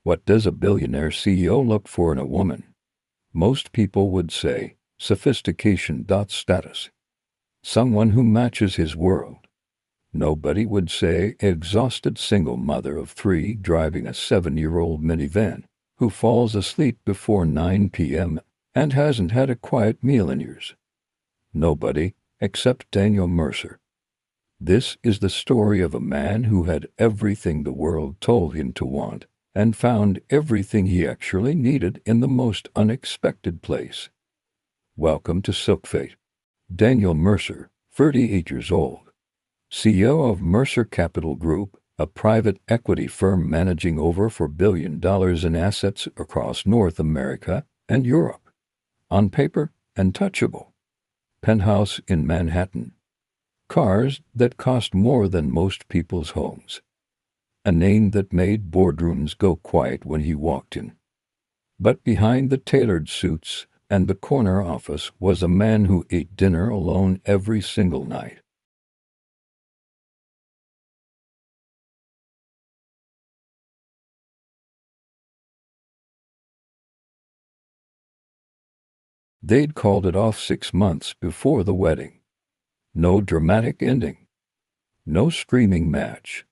What does a billionaire CEO look for in a woman? Most people would say sophistication. Status. Someone who matches his world. Nobody would say exhausted single mother of three driving a 7-year-old minivan who falls asleep before 9 p.m. and hasn't had a quiet meal in years. Nobody except Daniel Mercer. This is the story of a man who had everything the world told him to want and found everything he actually needed in the most unexpected place. Welcome to Silkfate. Daniel Mercer, 38 years old, CEO of Mercer Capital Group, a private equity firm managing over $4 billion in assets across North America and Europe. On paper, untouchable. Penthouse in Manhattan. Cars that cost more than most people's homes. A name that made boardrooms go quiet when he walked in. But behind the tailored suits and the corner office was a man who ate dinner alone every single night. They'd called it off 6 months before the wedding. No dramatic ending. No screaming match.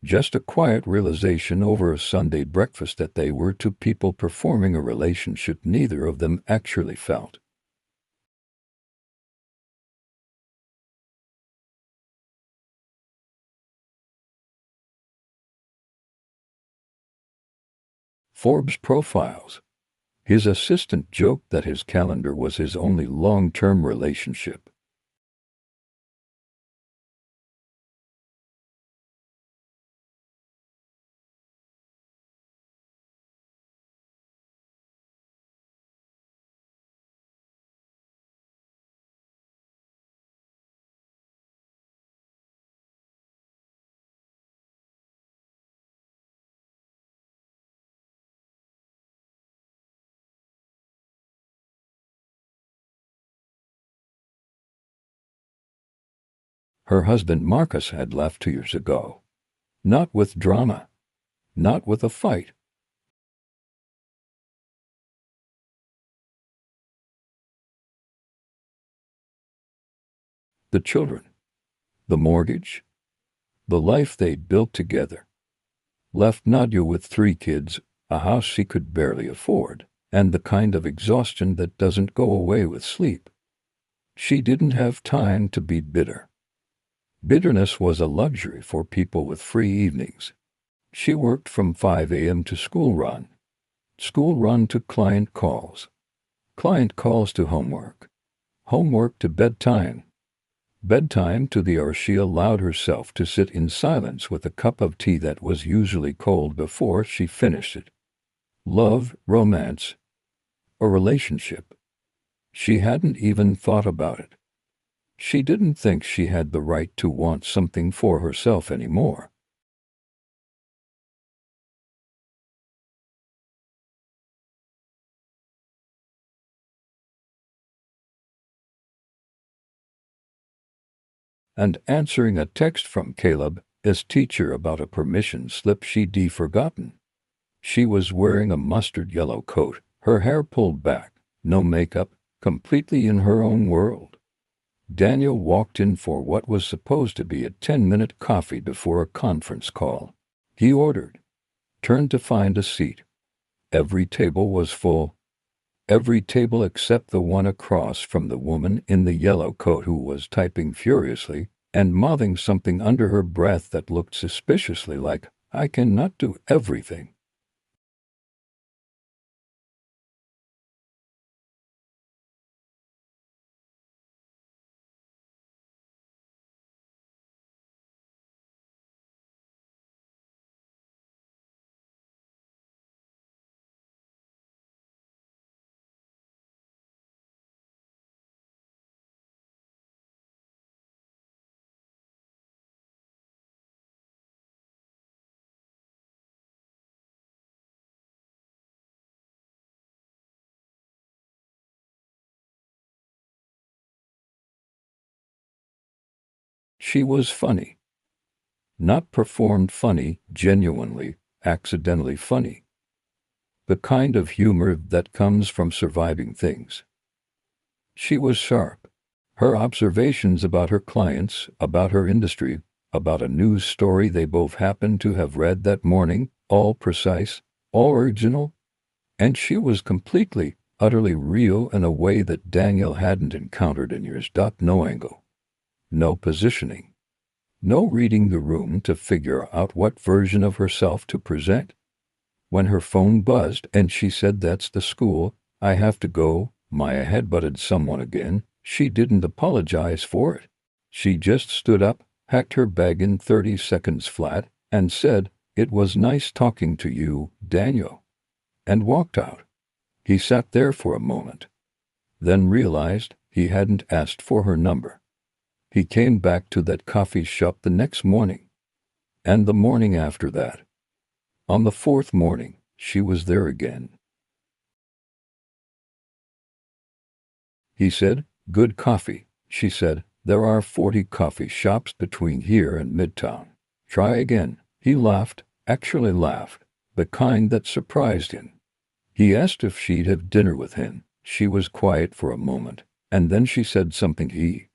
Just a quiet realization over a Sunday breakfast that they were two people performing a relationship neither of them actually felt. Forbes profiles. His assistant joked that his calendar was his only long-term relationship. Her husband Marcus had left 2 years ago. Not with drama. Not with a fight. The children. The mortgage. The life they'd built together. Left Nadia with 3 kids, a house she could barely afford, and the kind of exhaustion that doesn't go away with sleep. She didn't have time to be bitter. Bitterness was a luxury for people with free evenings. She worked from 5 a.m. to school run to client calls to homework to bedtime to the hour she allowed herself to sit in silence with a cup of tea that was usually cold before she finished it. Love, romance, a relationship. She hadn't even thought about it. She didn't think she had the right to want something for herself anymore. And answering a text from Caleb, his teacher, about a permission slip she'd forgotten. She was wearing a mustard yellow coat, her hair pulled back, no makeup, completely in her own world. Daniel walked in for what was supposed to be a 10-minute coffee before a conference call. He ordered, turned to find a seat. Every table was full. Every table except the one across from the woman in the yellow coat who was typing furiously and mouthing something under her breath that looked suspiciously like, "I cannot do everything." She was funny. Not performed funny, genuinely, accidentally funny. The kind of humor that comes from surviving things. She was sharp. Her observations about her clients, about her industry, about a news story they both happened to have read that morning, all precise, all original, and she was completely, utterly real in a way that Daniel hadn't encountered in years. No angle, no positioning, no reading the room to figure out what version of herself to present. When her phone buzzed and she said, "That's the school, I have to go," Maya headbutted someone again. She didn't apologize for it. She just stood up, packed her bag in 30 seconds flat, and said, "It was nice talking to you, Daniel," and walked out. He sat there for a moment, then realized he hadn't asked for her number. He came back to that coffee shop the next morning, and the morning after that. On the fourth morning, she was there again. He said, "Good coffee," she said. "There are 40 coffee shops between here and Midtown. Try again." He laughed, actually laughed, the kind that surprised him. He asked if she'd have dinner with him. She was quiet for a moment, and then she said something he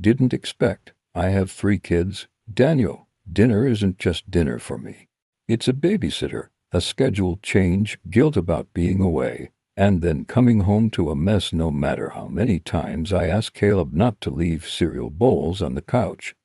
didn't expect. "I have 3 kids, Daniel. Dinner isn't just dinner for me. It's a babysitter, a schedule change, guilt about being away, and then coming home to a mess. No matter how many times I ask Caleb not to leave cereal bowls on the couch."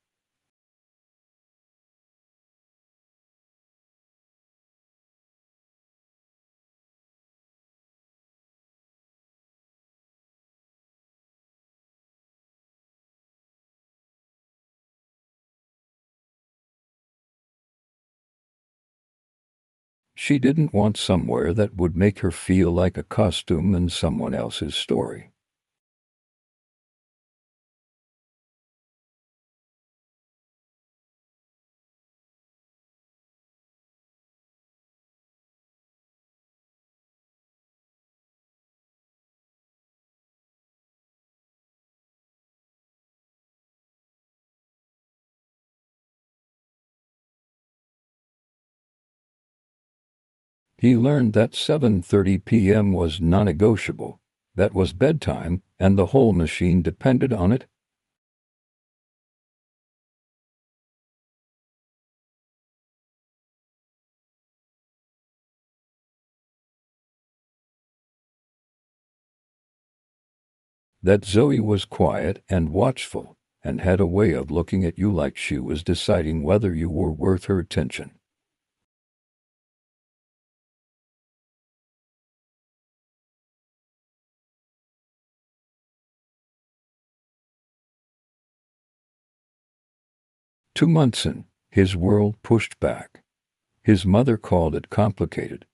She didn't want somewhere that would make her feel like a costume in someone else's story. He learned that 7:30 p.m. was non-negotiable. That was bedtime, and the whole machine depended on it. That Zoe was quiet and watchful, and had a way of looking at you like she was deciding whether you were worth her attention. "2 months in, his world pushed back. His mother called it complicated.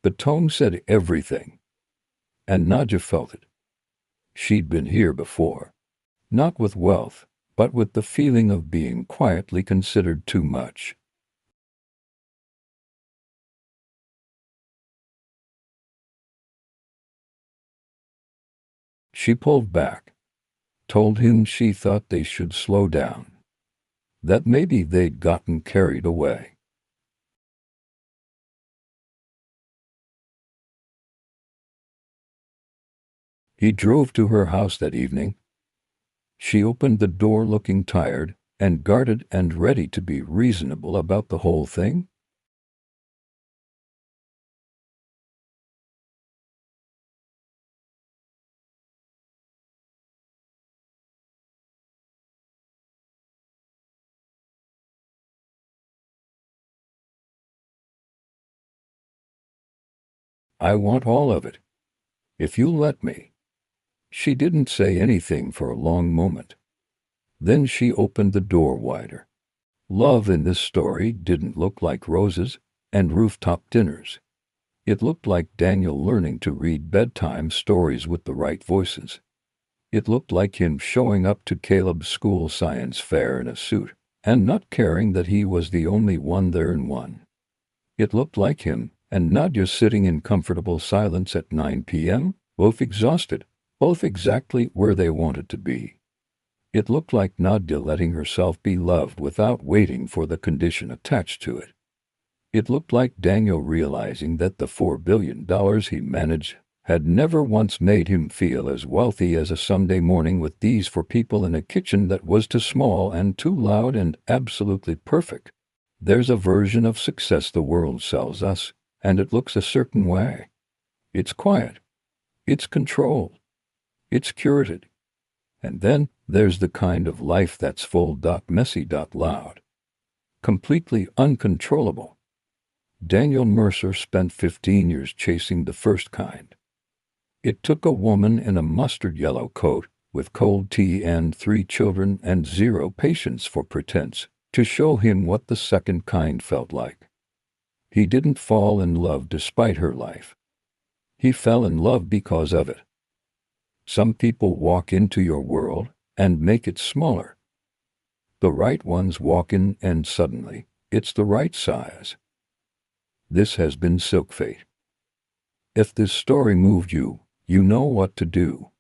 The tone said everything, and Nadja felt it. She'd been here before. Not with wealth, but with the feeling of being quietly considered too much. She pulled back, told him she thought they should slow down, that maybe they'd gotten carried away. He drove to her house that evening. She opened the door looking tired and guarded and ready to be reasonable about the whole thing. "I want all of it, if you'll let me." She didn't say anything for a long moment. Then she opened the door wider. Love in this story didn't look like roses and rooftop dinners. It looked like Daniel learning to read bedtime stories with the right voices. It looked like him showing up to Caleb's school science fair in a suit, and not caring that he was the only one there in one. It looked like him and Nadia sitting in comfortable silence at 9 p.m., both exhausted, both exactly where they wanted to be. It looked like Nadia letting herself be loved without waiting for the condition attached to it. It looked like Daniel realizing that the $4 billion he managed had never once made him feel as wealthy as a Sunday morning with these four people in a kitchen that was too small and too loud and absolutely perfect. There's a version of success the world sells us, and it looks a certain way. It's quiet. It's controlled. It's curated. And then there's the kind of life that's full, messy, loud. Completely uncontrollable. Daniel Mercer spent 15 years chasing the first kind. It took a woman in a mustard yellow coat, with cold tea and 3 children and 0 patience for pretense, to show him what the second kind felt like. He didn't fall in love despite her life. He fell in love because of it. Some people walk into your world and make it smaller. The right ones walk in and suddenly, it's the right size. This has been Silkfate. If this story moved you, you know what to do.